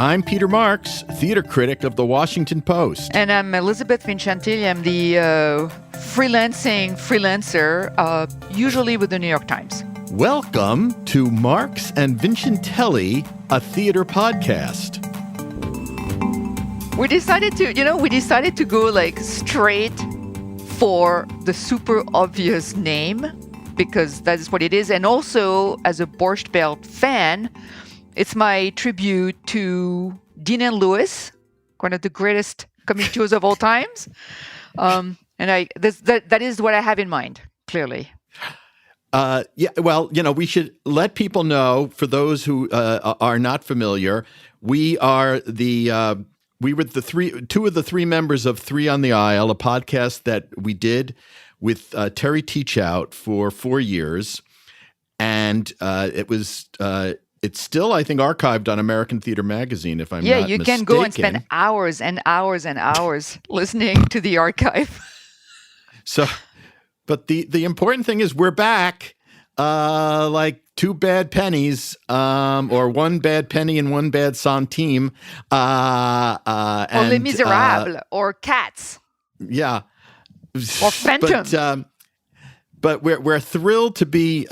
I'm Peter Marks, theater critic of the Washington Post. And I'm Elisabeth Vincentelli. I'm the freelancer, usually with the New York Times. Welcome to Marks and Vincentelli, a theater podcast. We decided to go like straight for the super obvious name, because that is what it is. And also, as a Borscht Belt fan, it's my tribute to Dean and Lewis, one of the greatest comedy duos of all times. And that is what I have in mind, clearly. We should let people know, for those who are not familiar, we were two of the three members of Three on the Aisle, a podcast that we did with Terry Teachout for 4 years. And it's still, I think, archived on American Theater Magazine, if I'm not mistaken. Yeah, you can go and spend hours and hours and hours listening to the archive. So, but the important thing is we're back, like two bad pennies, or one bad penny and one bad centime. Or Les Miserables, or Cats. Yeah. Or Phantom. But we're thrilled to be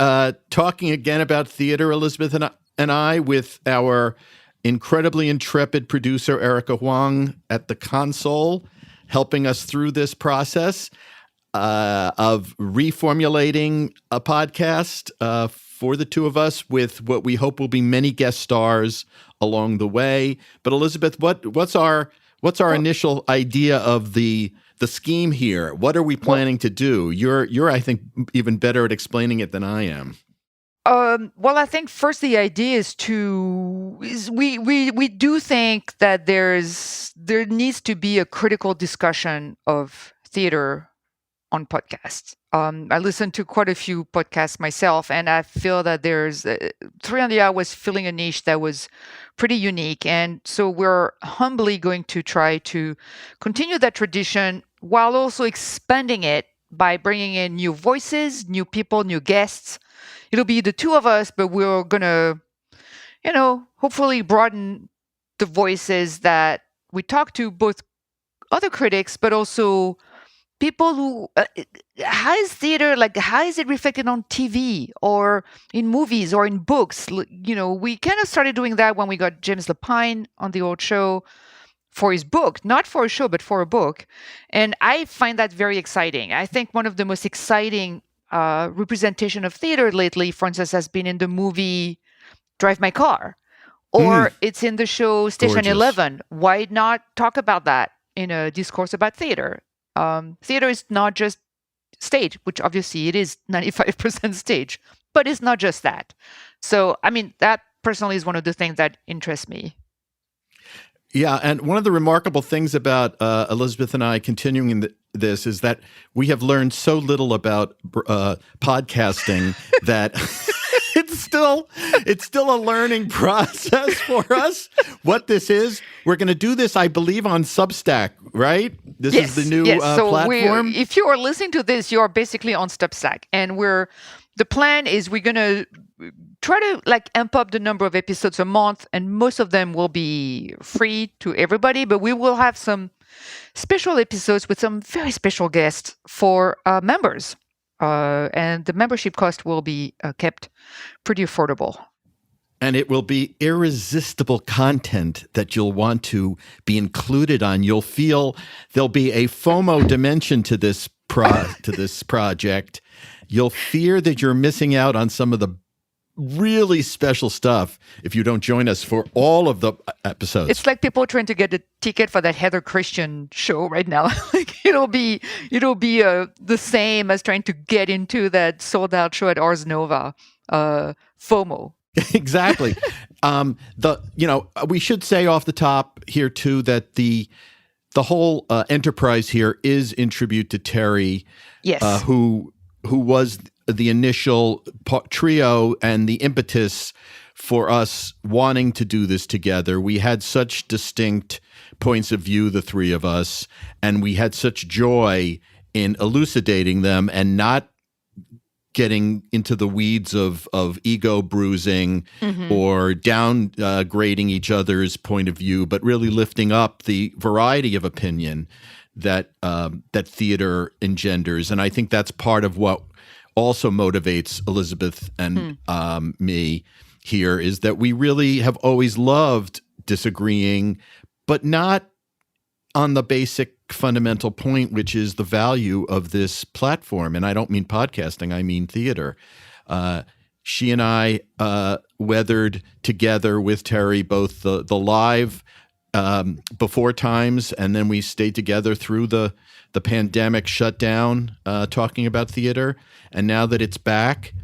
talking again about theater, Elisabeth and I, with our incredibly intrepid producer, Erica Huang, at the console, helping us through this process of reformulating a podcast for the two of us, with what we hope will be many guest stars along the way. But Elisabeth, what's our initial idea of the scheme here? What are we planning to do? You're I think even better at explaining it than I am. I think first the idea is we do think that there needs to be a critical discussion of theater on podcasts. I listen to quite a few podcasts myself, and I feel that there's Three on the Aisle was filling a niche that was pretty unique. And so we're humbly going to try to continue that tradition while also expanding it by bringing in new voices, new people, new guests. It'll be the two of us, but we're going to, hopefully broaden the voices that we talk to, both other critics, but also people who, how is theater, how is it reflected on TV or in movies or in books? We kind of started doing that when we got James Lapine on the old show for his book, not for a show, but for a book. And I find that very exciting. I think one of the most exciting representation of theater lately, for instance, has been in the movie Drive My Car, or it's in the show Station Gorgeous. 11. Why not talk about that in a discourse about theater? Theater is not just stage, which obviously it is 95% stage, but it's not just that. So, that personally is one of the things that interests me. Yeah, and one of the remarkable things about Elisabeth and I continuing this is that we have learned so little about podcasting that it's still a learning process for us. What this is, we're going to do this, I believe, on Substack, right? This is the new platform. If you are listening to this, you are basically on Substack, and the plan is we're going to try to amp up the number of episodes a month, and most of them will be free to everybody, but we will have some special episodes with some very special guests for members. And the membership cost will be kept pretty affordable. And it will be irresistible content that you'll want to be included on. You'll feel there'll be a FOMO dimension to this project. You'll fear that you're missing out on some of the really special stuff if you don't join us for all of the episodes. It's like people trying to get a ticket for that Heather Christian show right now. It'll be the same as trying to get into that sold out show at Ars Nova. FOMO. Exactly. We should say off the top here too that the whole enterprise here is in tribute to Terry, yes, who was the initial trio and the impetus for us wanting to do this together. We had such distinct points of view, the three of us, and we had such joy in elucidating them and not getting into the weeds of ego bruising or downgrading each other's point of view, but really lifting up the variety of opinion that that theater engenders. And I think that's part of what also motivates Elisabeth and me here, is that we really have always loved disagreeing, but not on the basic fundamental point, which is the value of this platform. And I don't mean podcasting, I mean theater. She and I weathered together with Terry both the live before times, and then we stayed together through the pandemic shutdown, talking about theater. And now that it's back,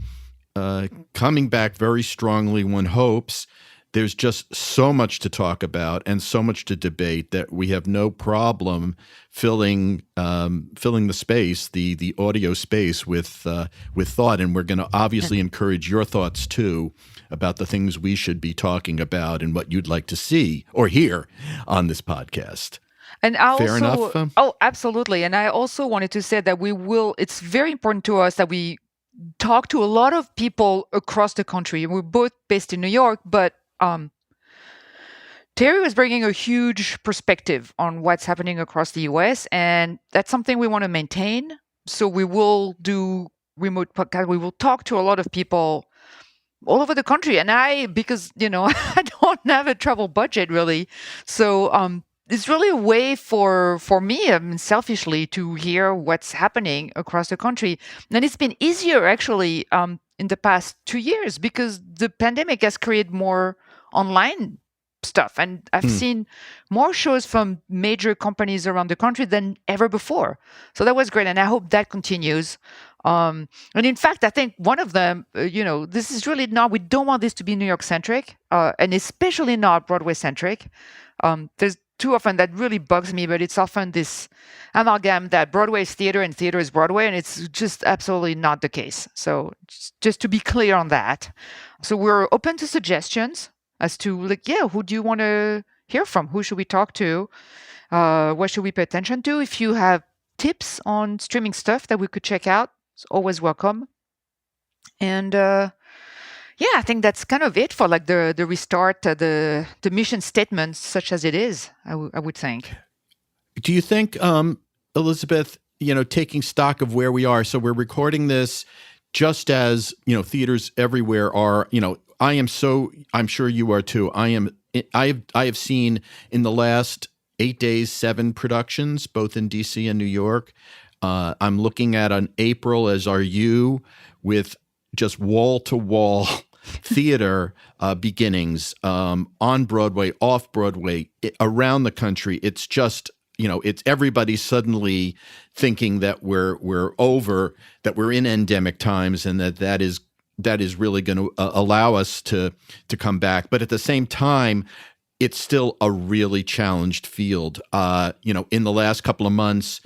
coming back very strongly, one hopes, there's just so much to talk about and so much to debate that we have no problem filling the space, the audio space, with thought. And we're going to obviously encourage your thoughts too about the things we should be talking about and what you'd like to see or hear on this podcast. And I Fair also, enough? oh, absolutely. And I also wanted to say that it's very important to us that we talk to a lot of people across the country. We're both based in New York, but Terry was bringing a huge perspective on what's happening across the US, and that's something we want to maintain. So we will do remote podcast. We will talk to a lot of people all over the country. And because, I don't have a travel budget really. So it's really a way for me, selfishly, to hear what's happening across the country. And it's been easier actually in the past 2 years because the pandemic has created more online stuff. And I've seen more shows from major companies around the country than ever before. So that was great. And I hope that continues. And in fact, I think one of them, this is really not, we don't want this to be New York centric, and especially not Broadway centric. There's too often that really bugs me, but it's often this amalgam that Broadway is theater and theater is Broadway, and it's just absolutely not the case. So just to be clear on that. So we're open to suggestions as to who do you want to hear from? Who should we talk to? What should we pay attention to? If you have tips on streaming stuff that we could check out, it's always welcome. And I think that's kind of it for the restart, the mission statement, such as it is, I would think. Do you think, Elisabeth, taking stock of where we are, so we're recording this just as, theaters everywhere are, I'm sure you are too. I have seen in the last 8 days, 7 productions, both in DC and New York. I'm looking at an April, as are you, with just wall-to-wall theater beginnings on Broadway, off Broadway, around the country. It's just, it's everybody suddenly thinking that we're over, that we're in endemic times, and that is really going to allow us to come back. But at the same time, it's still a really challenged field. In the last couple of months,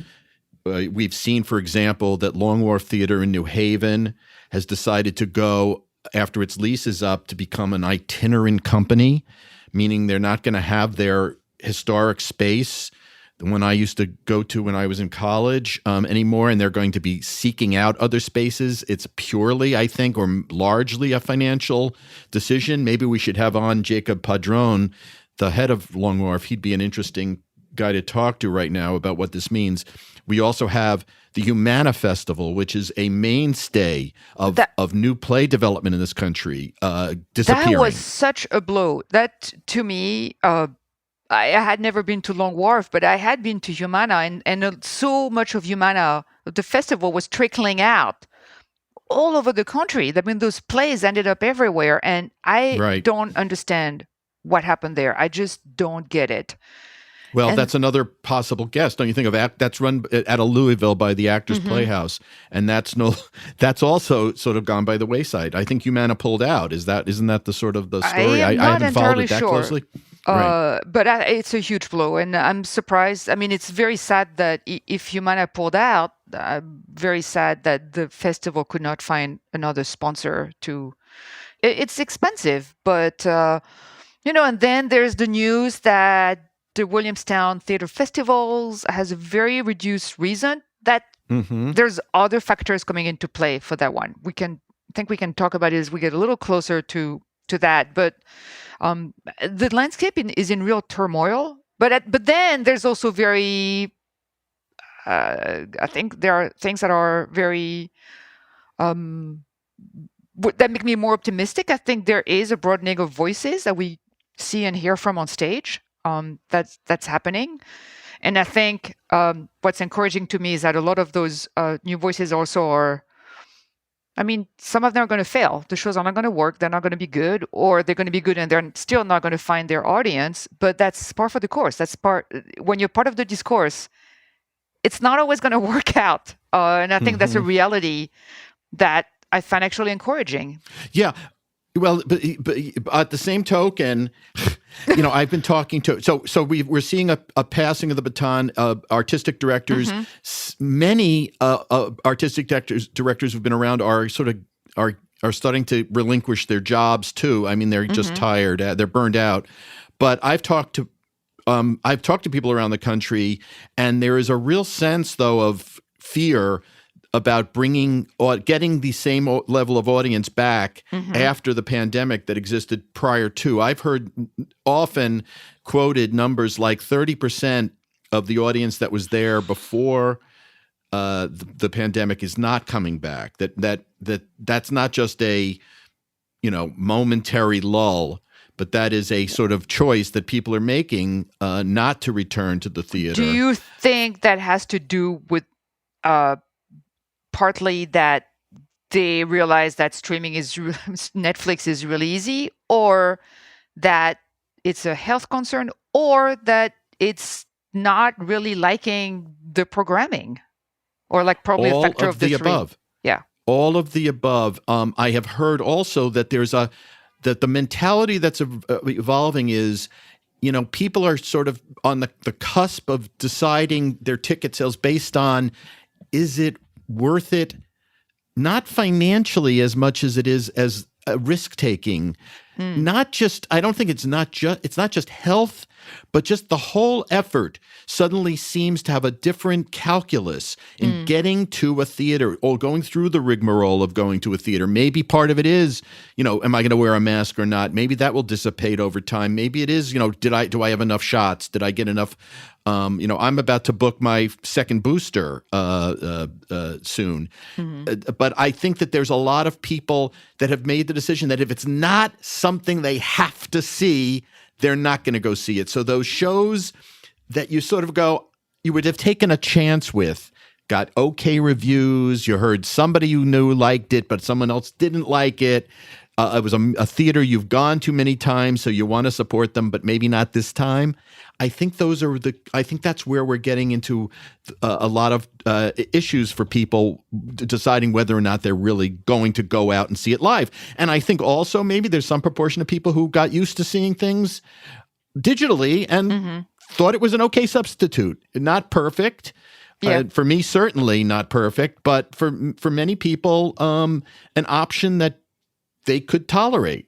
we've seen, for example, that Long Wharf Theater in New Haven has decided to go, after its lease is up, to become an itinerant company, meaning they're not going to have their historic space, the one I used to go to when I was in college, anymore, and they're going to be seeking out other spaces. It's purely, I think, or largely a financial decision. Maybe we should have on Jacob Padron, the head of Long Wharf. He'd be an interesting guy to talk to right now about what this means. We also have the Humana Festival, which is a mainstay of new play development in this country, disappearing. That was such a blow. That, to me, I had never been to Long Wharf, but I had been to Humana, and so much of Humana, the festival, was trickling out all over the country. I mean, those plays ended up everywhere, and I don't understand what happened there. I just don't get it. Well, that's another possible guess, don't you think? That's run at a Louisville by the Actors Playhouse, and that's also sort of gone by the wayside. I think Humana pulled out. Isn't that the sort of the story? I haven't followed it that closely. But it's a huge blow, and I'm surprised. I mean, it's very sad that if Humana pulled out, I'm very sad that the festival could not find another sponsor to. It's expensive, but and then there's the news that the Williamstown Theater Festivals has a very reduced season. That there's other factors coming into play for that one. I think we can talk about it as we get a little closer to that. But the landscape is in real turmoil. But then there's also very I think there are things that are very that make me more optimistic. I think there is a broadening of voices that we see and hear from on stage. That's happening. And I think what's encouraging to me is that a lot of those new voices also are, I mean, some of them are going to fail. The shows are not going to work. They're not going to be good, or they're going to be good and they're still not going to find their audience. But that's part of the course. When you're part of the discourse, it's not always going to work out. And I think that's a reality that I find actually encouraging. Yeah. Well, but at the same token, I've been talking to so we're seeing a passing of the baton. Artistic directors, many artistic directors who've been around are starting to relinquish their jobs too. I mean, they're just tired, they're burned out. But I've talked to people around the country, and there is a real sense, though, of fear about getting the same level of audience back after the pandemic that existed prior to. I've heard often quoted numbers like 30% of the audience that was there before the pandemic is not coming back. That's not just a momentary lull, but that is a sort of choice that people are making not to return to the theater. Do you think that has to do with partly that they realize that streaming Netflix is really easy, or that it's a health concern, or that it's not really liking the programming, or like probably a factor of the above? Yeah. All of the above. I have heard also that that the mentality that's evolving is, people are sort of on the cusp of deciding their ticket sales based on, is it worth it, not financially as much as it is as risk taking. I don't think it's not just health, but just the whole effort suddenly seems to have a different calculus in getting to a theater or going through the rigmarole of going to a theater. Maybe part of it is, am I going to wear a mask or not? Maybe that will dissipate over time. Maybe it is, do I have enough shots? Did I get enough? I'm about to book my second booster soon. But I think that there's a lot of people that have made the decision that if it's not something they have to see, they're not going to go see it. So those shows that you sort of go, you would have taken a chance with, got okay reviews, you heard somebody you knew liked it, but someone else didn't like it. It was a theater you've gone to many times, so you want to support them, but maybe not this time. I think that's where we're getting into a lot of issues for people deciding whether or not they're really going to go out and see it live. And I think also maybe there's some proportion of people who got used to seeing things digitally and thought it was an okay substitute. Not perfect. Yeah. For me, certainly not perfect, but for many people, an option that they could tolerate.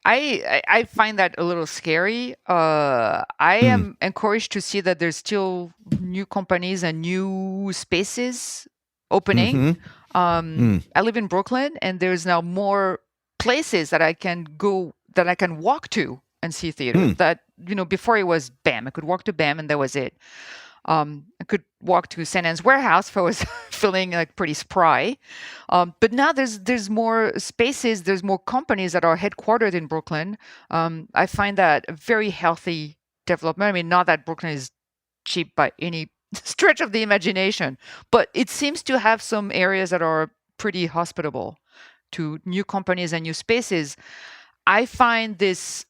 I find that a little scary. I am encouraged to see that there's still new companies and new spaces opening. I live in Brooklyn, and there's now more places that I can walk to and see theater. That before it was BAM. I could walk to BAM, and that was it. I could walk to St. Anne's Warehouse if I was feeling like pretty spry. But now there's more spaces, there's more companies that are headquartered in Brooklyn. I find that a very healthy development. I mean, not that Brooklyn is cheap by any stretch of the imagination, but it seems to have some areas that are pretty hospitable to new companies and new spaces. I find this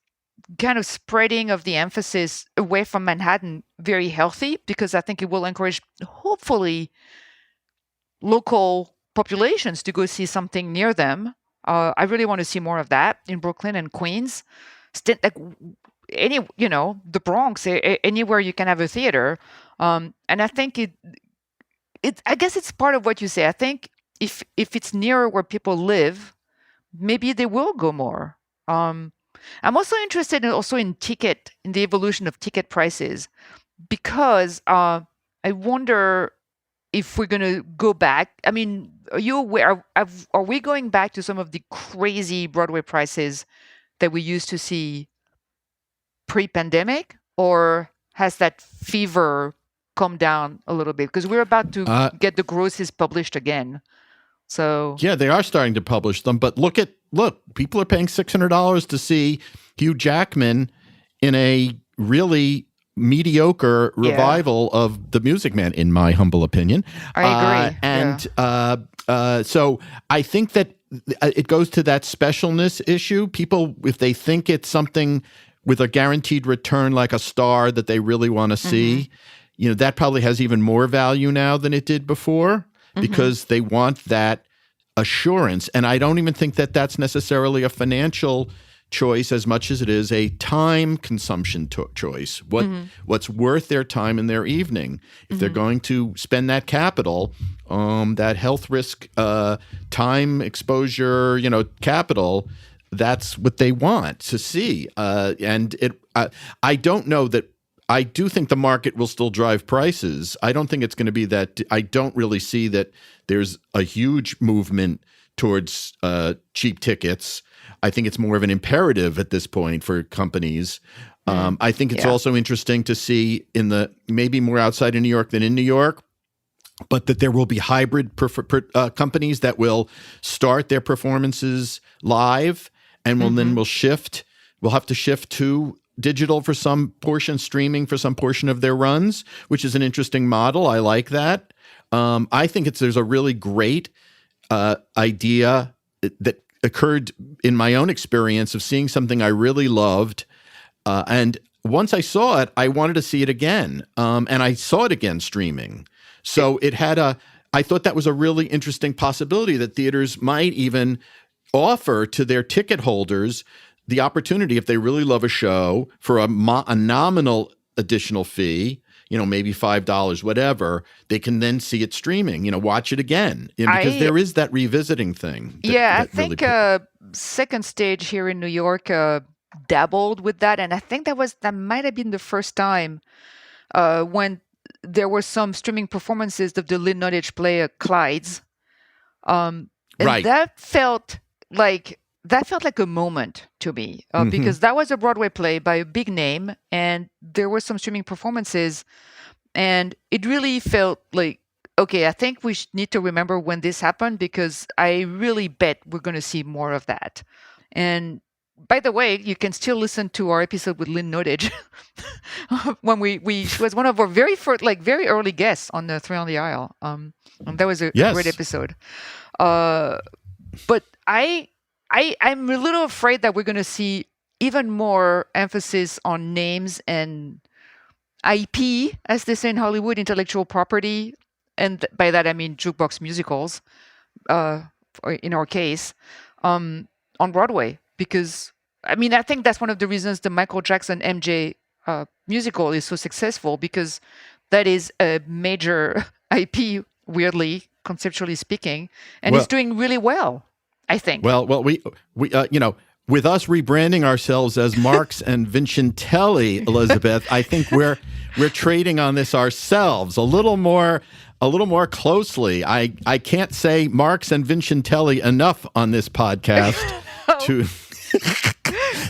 kind of spreading of the emphasis away from Manhattan very healthy, because I think it will encourage, hopefully, local populations to go see something near them. I really want to see more of that in Brooklyn and Queens. The Bronx, anywhere you can have a theater. And I think I guess it's part of what you say. I think if it's nearer where people live, maybe they will go more. I'm also interested in the evolution of ticket prices, because I wonder if we're going to go back, I mean, are you aware, are we going back to some of the crazy Broadway prices that we used to see pre-pandemic, or has that fever come down a little bit? Because we're about to get the grosses published again. So yeah, they are starting to publish them. But look, people are paying $600 to see Hugh Jackman in a really mediocre revival of The Music Man, in my humble opinion. I agree. And so I think that it goes to that specialness issue. People, if they think it's something with a guaranteed return like a Star that they really want to see, that probably has even more value now than it did before, because they want that assurance. And I don't even think that that's necessarily a financial choice as much as it is a time consumption choice. What's worth their time in their evening? If they're going to spend that capital, that health risk, time exposure, capital, that's what they want to see. And I don't know that. I do think the market will still drive prices. I don't think it's going to be that. I don't really see that there's a huge movement towards cheap tickets. I think it's more of an imperative at this point for companies. I think it's also interesting to see maybe more outside of New York than in New York, but that there will be hybrid companies that will start their performances live and will shift. We'll have to shift to digital for some portion, streaming for some portion of their runs, which is an interesting model. I like that. I think there's a really great idea that occurred in my own experience of seeing something I really loved. And once I saw it, I wanted to see it again. And I saw it again streaming. So I thought that was a really interesting possibility that theaters might even offer to their ticket holders the opportunity, if they really love a show, for a nominal additional fee, maybe $5, whatever, they can then see it streaming, watch it again. Because there is that revisiting thing. I think Second Stage here in New York dabbled with that. And I think that might have been the first time when there were some streaming performances of the Lynn Nottage play Clyde's. And that felt like a moment to me because that was a Broadway play by a big name, and there were some streaming performances, and it really felt like, okay, I think we need to remember when this happened, because I really bet we're going to see more of that. And by the way, you can still listen to our episode with Lynn Nottage when she was one of our very first, very early guests on the Three on the Aisle. And that was a great episode. But I'm a little afraid that we're going to see even more emphasis on names and IP, as they say in Hollywood, intellectual property. And by that, I mean jukebox musicals, in our case, on Broadway. Because, I think that's one of the reasons the Michael Jackson MJ musical is so successful, because that is a major IP, weirdly, conceptually speaking, and it's doing really well, I think. Well, we with us rebranding ourselves as Marks and Vincentelli, Elisabeth, I think we're trading on this ourselves a little more closely. I can't say Marks and Vincentelli enough on this podcast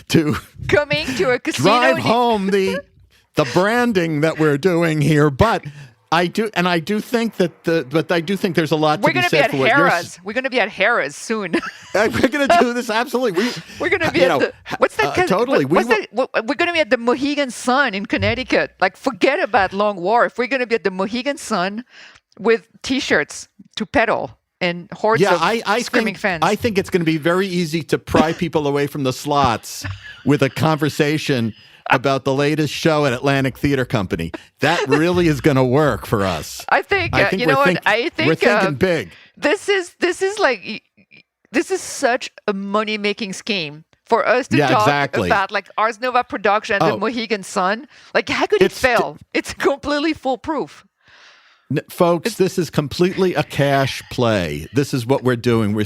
to coming to a casino drive home the branding that we're doing here, but I do think that I do think there's a lot to be said for Harrah's. We're going to be at Harrah's soon. We're going to do this absolutely. We're going to be at what's that? Totally. We're going to be at the Mohegan Sun in Connecticut. Forget about Long Wharf. We're going to be at the Mohegan Sun with T-shirts to peddle and hordes of screaming fans. I think it's going to be very easy to pry people away from the slots with a conversation about the latest show at Atlantic Theater Company. That really is going to work for us. I think we're thinking big. This is such a money-making scheme for us to talk about Ars Nova production at the Mohegan Sun. How could it fail? It's completely foolproof. Folks, this is completely a cash play. This is what we're doing.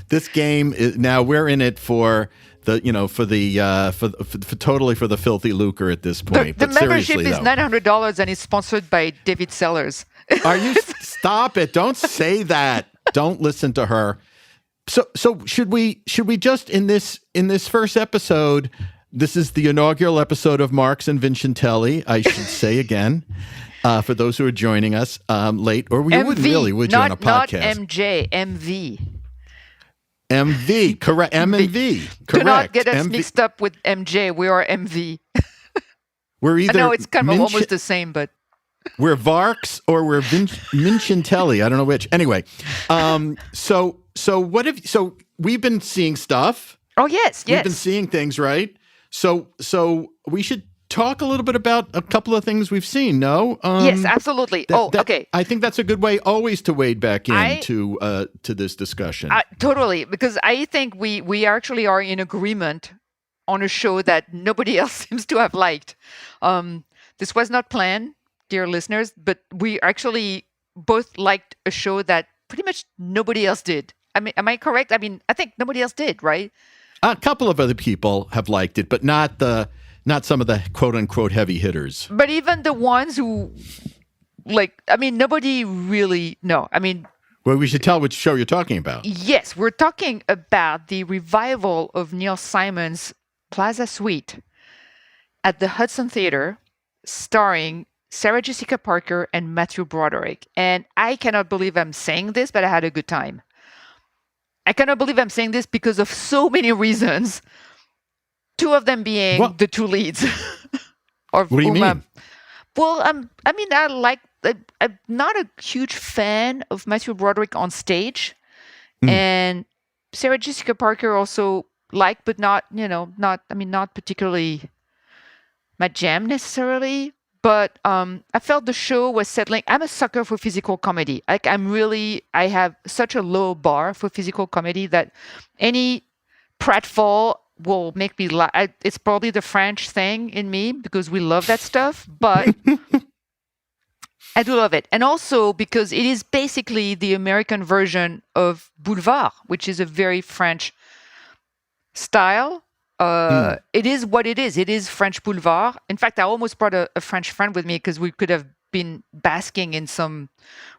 This game is now we're in it for totally for the filthy lucre at this point. The membership is $900 and it's sponsored by David Sellers. Are you? Stop it! Don't say that. Don't listen to her. So should we just in this first episode? This is the inaugural episode of Marks and Vincentelli. I should say again, for those who are joining us late, or you wouldn't really, would you, on a podcast? Not MJ, MV. MV, correct. M and V, correct. Do not get us mixed up with MJ. We are MV. We're either. I know it's kind of almost the same, but we're Varks or we're Vincentelli. I don't know which. Anyway, so we've been seeing stuff. Oh yes. We've been seeing things, right? So we should talk a little bit about a couple of things we've seen. No? Yes, absolutely. Okay. I think that's a good way always to wade back into to this discussion. Totally, because I think we actually are in agreement on a show that nobody else seems to have liked. This was not planned, dear listeners, but we actually both liked a show that pretty much nobody else did. I mean, am I correct? I mean, I think nobody else did, right? A couple of other people have liked it, but not some of the quote unquote heavy hitters. But even the ones who nobody really. No, I mean. Well, we should tell which show you're talking about. Yes, we're talking about the revival of Neil Simon's Plaza Suite at the Hudson Theater, starring Sarah Jessica Parker and Matthew Broderick. And I cannot believe I'm saying this, but I had a good time. I cannot believe I'm saying this because of so many reasons. Two of them being the two leads. What do you mean? Well, I'm not a huge fan of Matthew Broderick on stage, and Sarah Jessica Parker also but not particularly my jam necessarily. But I felt the show was settling. I'm a sucker for physical comedy. I have such a low bar for physical comedy that any pratfall will make me laugh. It's probably the French thing in me because we love that stuff, but I do love it. And also because it is basically the American version of Boulevard, which is a very French style. It is what it is. It is French Boulevard. In fact, I almost brought a French friend with me because we could have been basking in some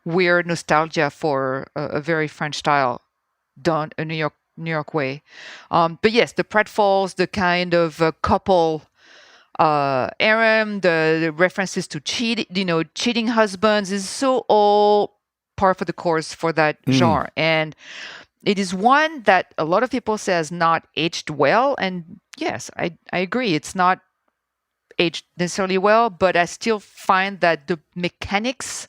weird nostalgia for a very French style done a New York way. But yes, the pratfalls, the kind of couple harem, the references to cheating husbands is so all par for the course for that genre. And it is one that a lot of people say has not aged well. And yes, I agree. It's not aged necessarily well, but I still find that the mechanics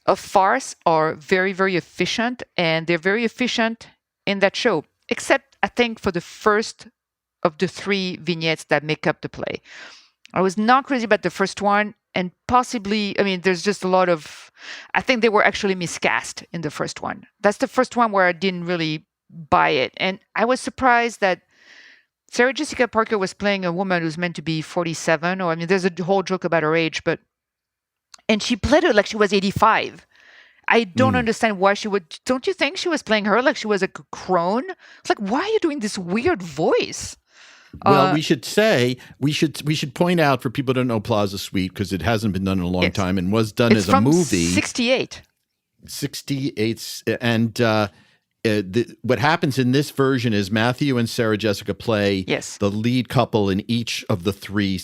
of farce are very, very efficient. And they're very efficient in that show, except I think for the first of the three vignettes that make up the play. I was not crazy about the first one. And possibly, there's just a lot of, I think they were actually miscast in the first one. That's the first one where I didn't really buy it. And I was surprised that Sarah Jessica Parker was playing a woman who's meant to be 47. There's a whole joke about her age, and she played her like she was 85. I don't understand why she would, don't you think she was playing her like she was a crone? It's like, why are you doing this weird voice? Well, we should point out for people who don't know Plaza Suite, because it hasn't been done in a long time and was done as a movie. 68. 68. And what happens in this version is Matthew and Sarah Jessica play the lead couple in each of the three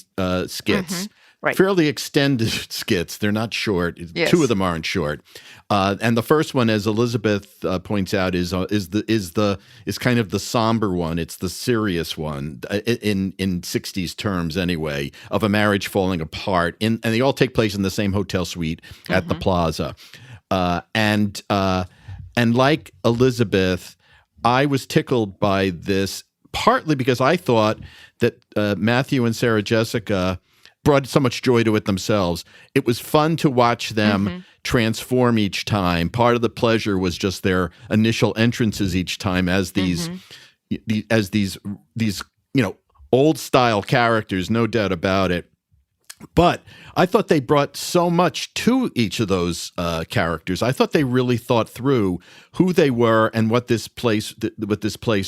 skits. Right. Fairly extended skits. They're not short. Yes. Two of them aren't short. And the first one, as Elisabeth points out, is kind of the somber one. It's the serious one in 60s terms anyway, of a marriage falling apart. And they all take place in the same hotel suite at the Plaza. And like Elisabeth, I was tickled by this partly because I thought that Matthew and Sarah Jessica brought so much joy to it themselves. It was fun to watch them transform each time. Part of the pleasure was just their initial entrances each time as these old style characters, no doubt about it. But I thought they brought so much to each of those characters. I thought they really thought through who they were and what this place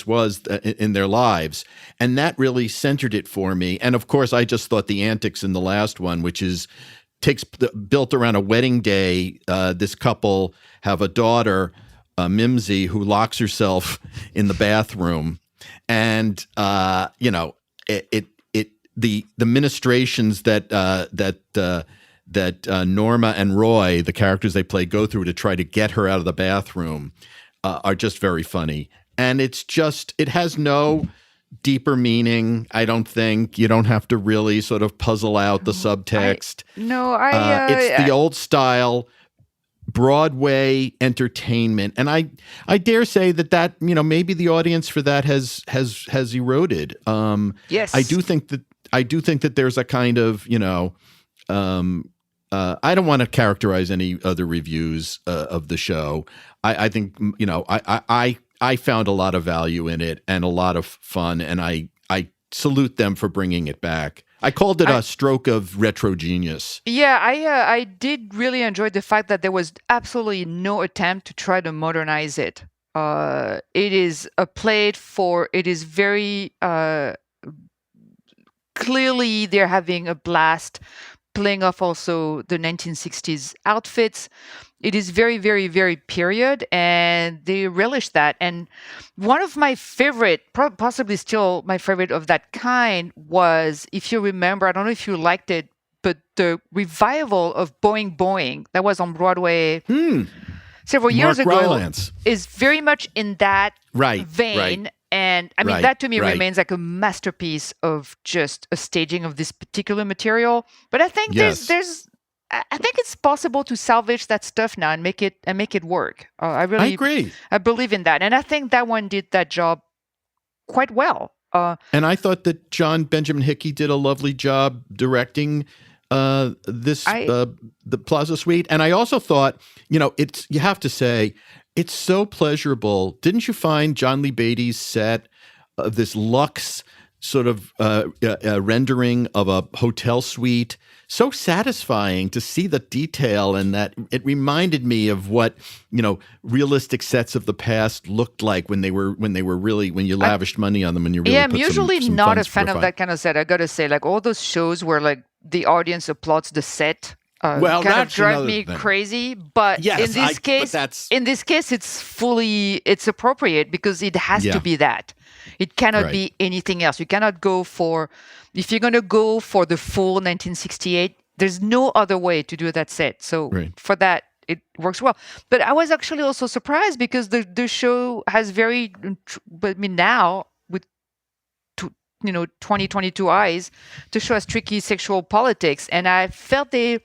was in their lives, and that really centered it for me. And of course, I just thought the antics in the last one, which is built around a wedding day. This couple have a daughter, Mimsy, who locks herself in the bathroom, and the ministrations that Norma and Roy, the characters they play, go through to try to get her out of the bathroom are just very funny. And it has no deeper meaning. I don't think you don't have to really sort of puzzle out the subtext. It's the old style Broadway entertainment, and I dare say that maybe the audience for that has eroded. Yes, I do think that there's a kind of I don't want to characterize any other reviews of the show. I think I found a lot of value in it and a lot of fun, and I salute them for bringing it back. I called it a stroke of retro genius. Yeah, I did really enjoy the fact that there was absolutely no attempt to try to modernize it. It is it is very clearly they're having a blast playing off also the 1960s outfits. It is very, very, very period, and they relish that. And one of my favorite, possibly still my favorite of that kind, was, if you remember, I don't know if you liked it, but the revival of Boing Boing that was on Broadway several years ago Rylance is very much in that vein. Right. And I mean, that to me remains like a masterpiece of just a staging of this particular material. But I think I think it's possible to salvage that stuff now and make it work. I agree. I believe in that, and I think that one did that job quite well. And I thought that John Benjamin Hickey did a lovely job directing the Plaza Suite. And I also thought, you have to say, it's so pleasurable. Didn't you find John Lee Beatty's set of this luxe sort of rendering of a hotel suite so satisfying to see the detail, and that it reminded me of what realistic sets of the past looked like when you lavished money on them and you really I'm usually not a fan of that kind of set. I gotta say, like all those shows where like the audience applauds the set. Kind of drive me crazy, but yes, in this case, it's appropriate because it has to be that. It cannot be anything else. You cannot go if you're going to go for the full 1968, there's no other way to do that set. So for that, it works well. But I was actually also surprised because the show has now with 2022 eyes, the show has tricky sexual politics, and I felt they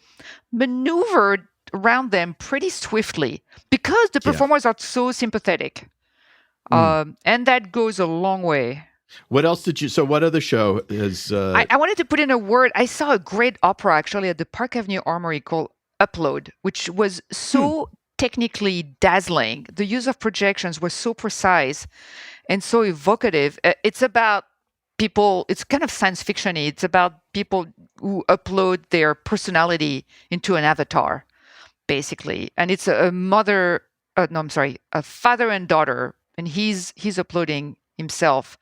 maneuvered around them pretty swiftly because the performers are so sympathetic. And that goes a long way. What else what other show is... I wanted to put in a word. I saw a great opera actually at the Park Avenue Armory called Upload, which was so technically dazzling. The use of projections was so precise and so evocative. It's about people, it's kind of science fiction-y. It's about people who upload their personality into an avatar, basically. And it's a father and daughter, and he's uploading himself.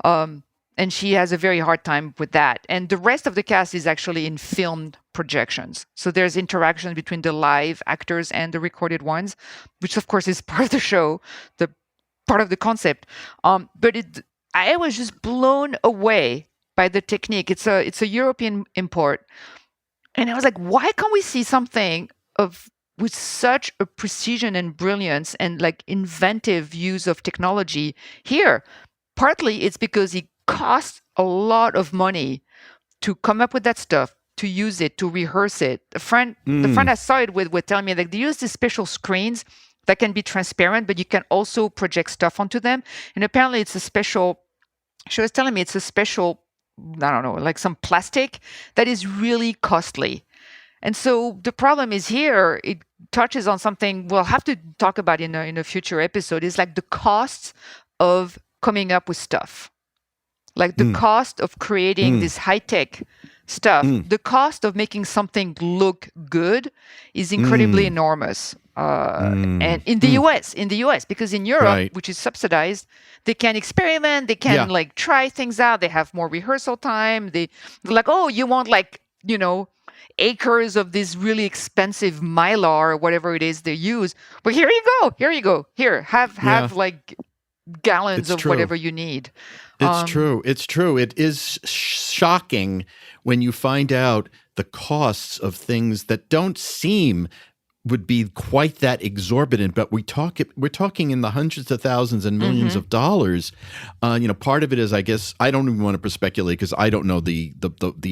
And she has a very hard time with that. And the rest of the cast is actually in filmed projections. So there's interaction between the live actors and the recorded ones, which of course is part of the show, the part of the concept. But I was just blown away by the technique. It's a European import. And I was like, why can't we see something with such a precision and brilliance and like inventive use of technology here? Partly it's because it costs a lot of money to come up with that stuff, to use it, to rehearse it. The friend I saw it with would tell me that they use these special screens that can be transparent, but you can also project stuff onto them. And apparently she was telling me it's a special, I don't know, like some plastic that is really costly. And so the problem is here, it touches on something we'll have to talk about in a future episode, is like the costs of coming up with stuff. Like the cost of creating this high-tech stuff, the cost of making something look good is incredibly enormous. And in the US, because in Europe, which is subsidized, they can experiment, they can like try things out, they have more rehearsal time. They're like, oh, you want like, acres of this really expensive mylar or whatever it is they use. But here you go. Here, Yeah, have like gallons it's of true. whatever you need. It's Um, true. It's true. It is shocking when you find out the costs of things that don't seem would be quite that exorbitant, but we're talking in the hundreds of thousands and millions mhm. of dollars. Part of it is, I guess, I don't even want to speculate because I don't know the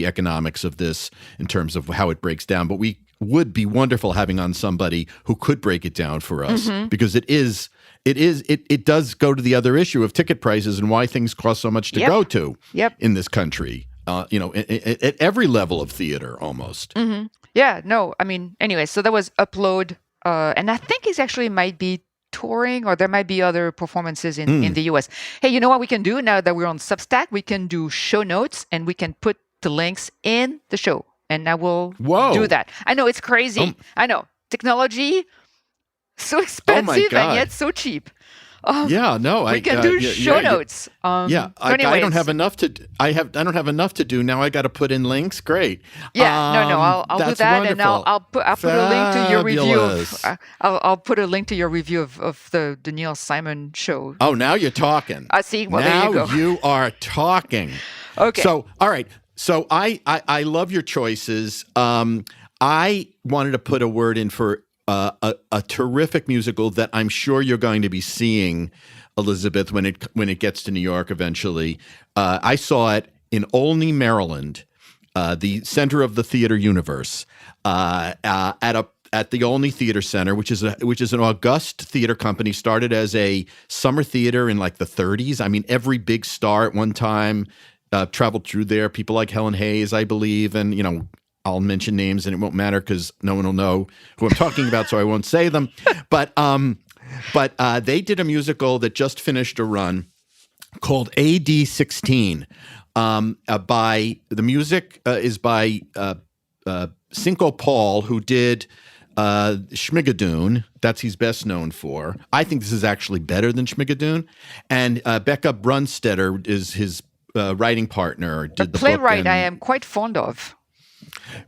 economics of this in terms of how it breaks down. But we would be wonderful having on somebody who could break it down for us because it does go to the other issue of ticket prices and why things cost so much to Yep. go to Yep. in this country. At every level of theater, almost. Yeah, no, I mean, anyway, so that was Upload, and I think he's actually might be touring, or there might be other performances in the US. Hey, you know what we can do now that we're on Substack? We can do show notes and we can put the links in the show, and I will do Whoa! that. I know it's crazy. I know technology so Oh my expensive and God! yet so cheap. Yeah, no, We can do show notes. Yeah, So I don't anyways, have enough to. I don't have enough to do now. I got to put in links. Great. yeah, no, I'll do That's that, and wonderful. I'll put a link to your review of Fabulous. I'll put a link to your review of the Neil Simon show. Oh, now you're talking. I see. Well, there Now you go. you are talking. Okay. So, all right. So I love your choices. I wanted to put a word in for a terrific musical that I'm sure you're going to be seeing, Elisabeth, when it gets to New York eventually. I saw it in Olney, Maryland, the center of the theater universe, at the Olney Theater Center, which is an august theater company, started as a summer theater in like the 30s. I mean, every big star at one time traveled through there. People like Helen Hayes, I believe, and I'll mention names and it won't matter because no one will know who I'm talking about, so I won't say them. But they did a musical that just finished a run called AD 16. By the music is by Cinco Paul, who did Schmigadoon. That's he's best known for. I think this is actually better than Schmigadoon. And Becca Brunstetter is his writing partner. A Did the book playwright I and am quite fond of.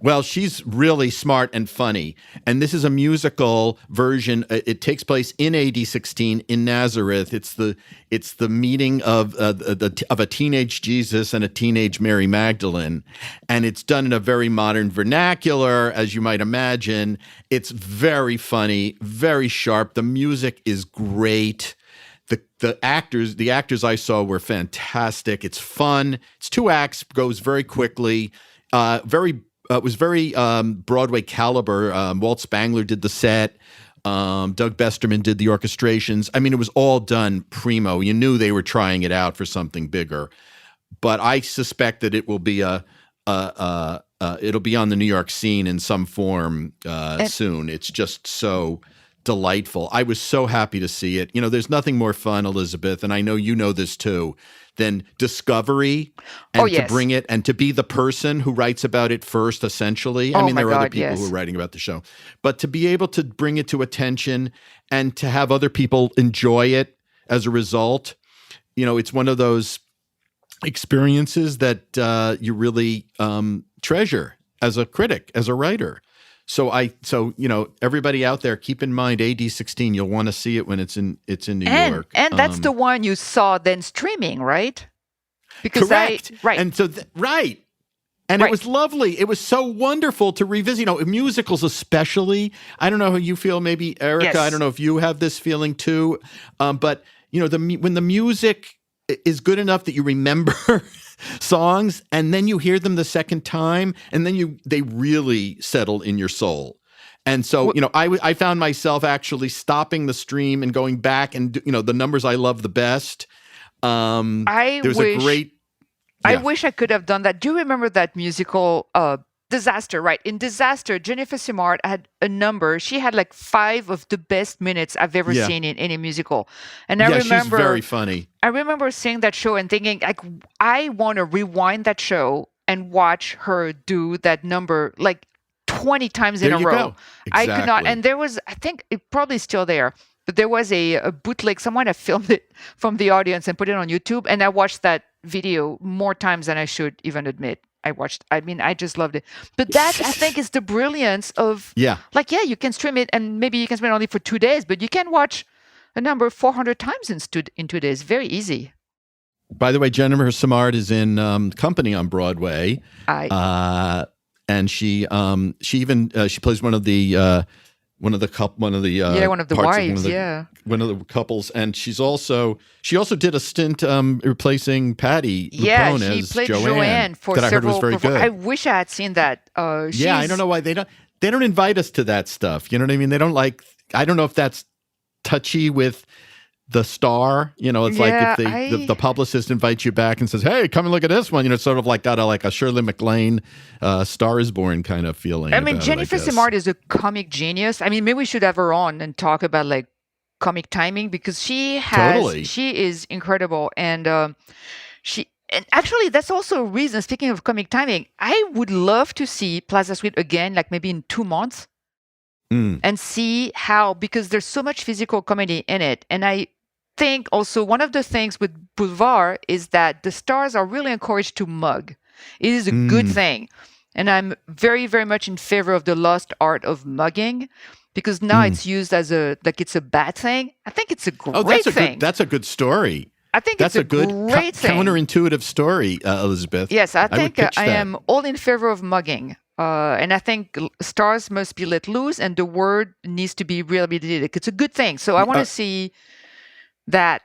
well, she's really smart and funny. And this is a musical version. It takes place in AD 16 in Nazareth. It's the meeting of a teenage Jesus and a teenage Mary Magdalene. And it's done in a very modern vernacular, as you might imagine. It's very funny, very sharp. The music is great. The actors I saw were fantastic. It's fun. It's 2 acts, goes very quickly. It was very Broadway caliber. Walt Spangler did the set. Doug Besterman did the orchestrations. I mean, it was all done primo. You knew they were trying it out for something bigger. But I suspect that it will be it'll be on the New York scene in some form soon. It's just so delightful. I was so happy to see it. There's nothing more fun, Elisabeth, and I know you know this too, than discovery and to bring it and to be the person who writes about it first, essentially. I mean, there are other people who are writing about the show, but to be able to bring it to attention and to have other people enjoy it as a result, it's one of those experiences that you really treasure as a critic, as a writer. So everybody out there, keep in mind AD 16. You'll want to see it when it's in New York. And that's the one you saw then streaming, right? Because correct. right. And so right. And it was lovely. It was so wonderful to revisit, musicals especially. I don't know how you feel, maybe Erica. Yes. I don't know if you have this feeling too. But when the music is good enough that you remember songs and then you hear them the second time and then they really settle in your soul. And so, I found myself actually stopping the stream and going back and, the numbers I love the best. I wish I could have done that. Do you remember that musical, Disaster, right? In Disaster, Jennifer Simard had a number. She had like 5 of the best minutes I've ever seen in any musical. And I remember she's very funny. I remember seeing that show and thinking, like, I want to rewind that show and watch her do that number like 20 times in a row. Go. Exactly. I could not. And there was, I think it probably still there, but there was a bootleg. Someone had filmed it from the audience and put it on YouTube. And I watched that video more times than I should even admit. I watched. I mean, I just loved it. But that, I think, is the brilliance of, Yeah. like, yeah, you can stream it and maybe you can spend only for 2 days, but you can watch a number 400 times in 2 days. Very easy. By the way, Jennifer Samard is in Company on Broadway, and she plays one of the one of the wives, one of the couples, and she also did a stint replacing Patty LuPone she as played Joanne for that several. I heard was very good. I wish I had seen that. Yeah, I don't know why they don't invite us to that stuff. You know what I mean? They don't like. I don't know if that's touchy with the star. You know, it's like if the publicist invites you back and says, "Hey, come and look at this one." You know, it's sort of like got a Shirley MacLaine, Star is Born kind of feeling. I mean, Jennifer Samard is a comic genius. I mean, maybe we should have her on and talk about like comic timing, because she is incredible, and actually that's also a reason. Speaking of comic timing, I would love to see Plaza Suite again, like maybe in 2 months, and see how, because there's so much physical comedy in it, and I think also one of the things with Boulevard is that the stars are really encouraged to mug. It is a good thing. And I'm very, very much in favor of the lost art of mugging, because now it's used as it's a bad thing. I think it's a great thing. That's a good story. I think that's it's a good great thing. Counterintuitive story, Elisabeth. Yes, I think I am all in favor of mugging. And I think stars must be let loose, and the word needs to be rehabilitated. It's a good thing. So I want to see that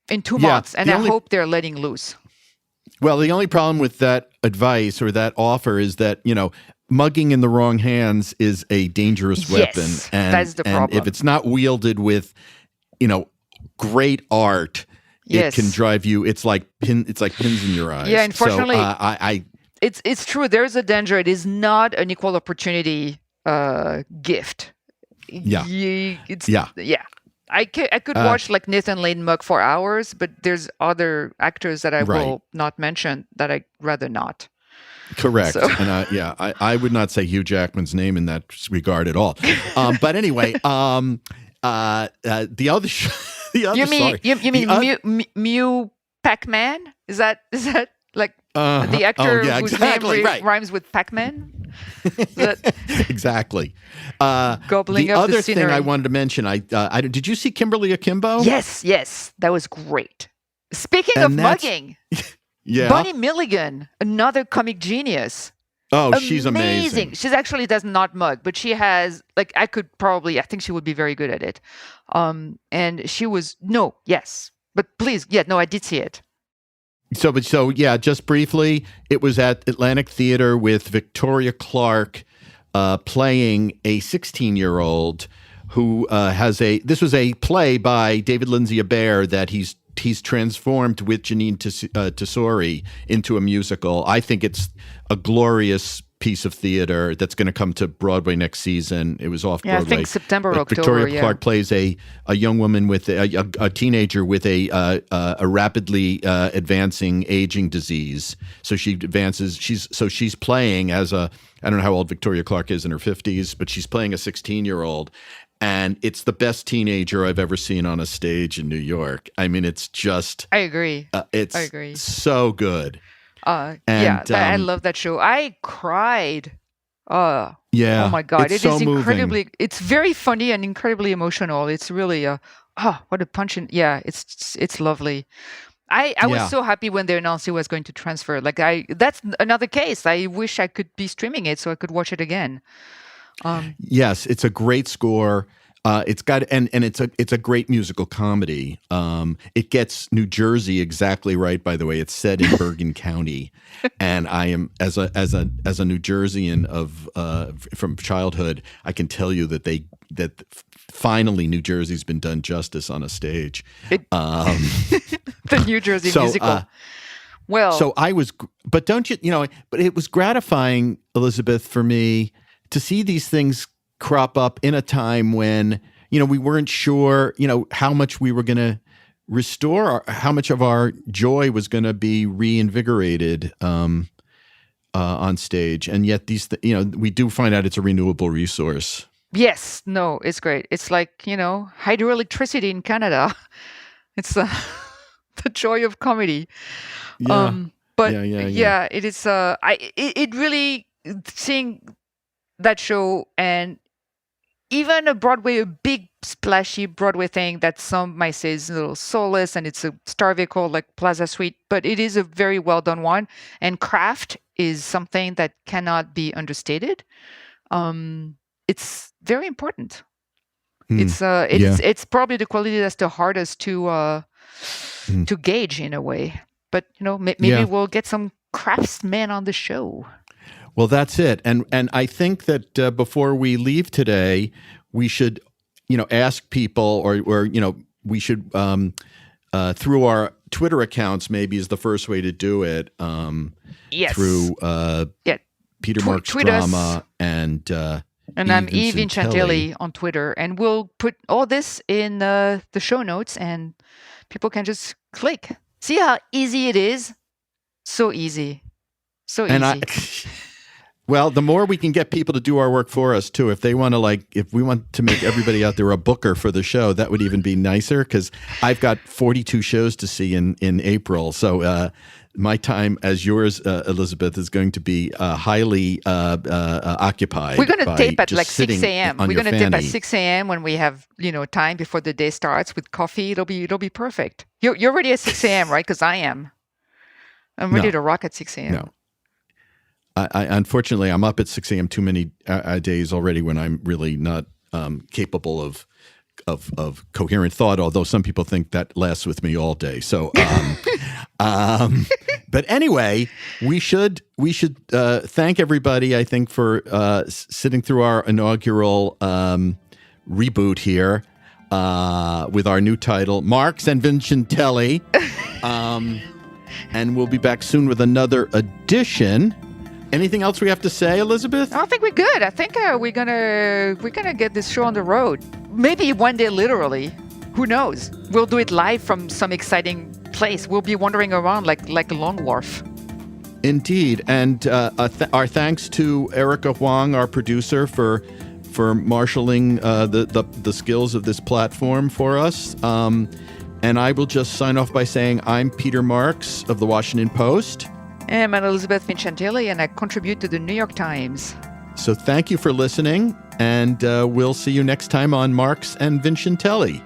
in 2 months, and I hope they're letting loose. Well, the only problem with that advice or that offer is that, you know, mugging in the wrong hands is a dangerous weapon. Yes, and that's the problem. And if it's not wielded with, you know, great art, it can drive you. It's like pins in your eyes. Yeah, unfortunately, so, it's true. There's a danger. It is not an equal opportunity gift. Yeah. I could watch like Nathan Lane mug for hours, but there's other actors that I will not mention that I'd rather not. Correct. So. And I would not say Hugh Jackman's name in that regard at all. But anyway, the other you mean Mew Pac-Man? Is that like the actor whose name rhymes with Pac-Man? Exactly. Gobbling the up other the scenery. thing I wanted to mention, I did you see Kimberly Akimbo? Yes, that was great. Speaking of mugging, Bonnie Milligan, another comic genius. Oh, she's amazing. She actually does not mug, but she has like I think she would be very good at it. And she was but please, I did see it. So just briefly, it was at Atlantic Theater with Victoria Clark playing a 16-year-old who this was a play by David Lindsay Abaire that he's transformed with Janine Tesori into a musical. I think it's a glorious piece of theater that's going to come to Broadway next season. It was off Broadway. I think September, October. Victoria Clark plays a young woman with a teenager with a rapidly advancing aging disease. So she advances. She's playing as I don't know how old Victoria Clark is, in her 50s, but she's playing a 16-year-old. And it's the best teenager I've ever seen on a stage in New York. I mean, it's just... I agree. I agree. So good. I love that show. I cried. Oh my God. It's is incredibly... Moving. It's very funny and incredibly emotional. It's really... what a punch in... Yeah, it's lovely. I was so happy when they announced he was going to transfer. That's another case. I wish I could be streaming it so I could watch it again. Yes, it's a great score. It's got and it's a great musical comedy. It gets New Jersey exactly right. By the way, it's set in Bergen County, and I am as a New Jerseyan from childhood, I can tell you that finally New Jersey's been done justice on a stage. The New Jersey musical. So I was, but don't you But it was gratifying, Elisabeth, for me to see these things crop up in a time when, we weren't sure, how much we were going to restore, how much of our joy was going to be reinvigorated on stage. And yet we do find out it's a renewable resource. Yes. No, it's great. It's like, hydroelectricity in Canada. It's the joy of comedy. Yeah. But Yeah. it is. It really, seeing that show, and even a big splashy Broadway thing that some might say is a little soulless and it's a star vehicle like Plaza Suite, but it is a very well done one. And craft is something that cannot be understated. It's very important. It's probably the quality that's the hardest to gauge in a way. But maybe we'll get some craftsmen on the show. Well, that's it. And I think that before we leave today, we should, ask people, or we should through our Twitter accounts, maybe is the first way to do it. Yes. Through Peter Marks tweet Drama us. and I'm Vincentelli on Twitter, and we'll put all this in the show notes, and people can just click. See how easy it is? So easy. So easy. Well, the more we can get people to do our work for us too. If they want to, if we want to make everybody out there a booker for the show, that would even be nicer, because I've got 42 shows to see in April. So my time, as yours, Elisabeth, is going to be highly occupied. We're going to tape at 6 a.m. We're going to tape at 6 a.m. when we have time before the day starts with coffee. It'll be perfect. You're already at 6 a.m., right? Because I am. I'm ready to rock at 6 a.m. No. I unfortunately, I'm up at 6 a.m. too many days already when I'm really not capable of coherent thought. Although some people think that lasts with me all day. So, but anyway, we should thank everybody, I think, for sitting through our inaugural reboot here with our new title, Marks and Vincentelli, and we'll be back soon with another edition. Anything else we have to say, Elisabeth? I think we're good. I think we're gonna get this show on the road. Maybe one day, literally. Who knows? We'll do it live from some exciting place. We'll be wandering around like a Lone Wolf. Indeed, and our thanks to Erica Huang, our producer, for marshaling the skills of this platform for us. And I will just sign off by saying I'm Peter Marks of the Washington Post. I'm Elisabeth Vincentelli, and I contribute to the New York Times. So thank you for listening, and we'll see you next time on Marks and Vincentelli.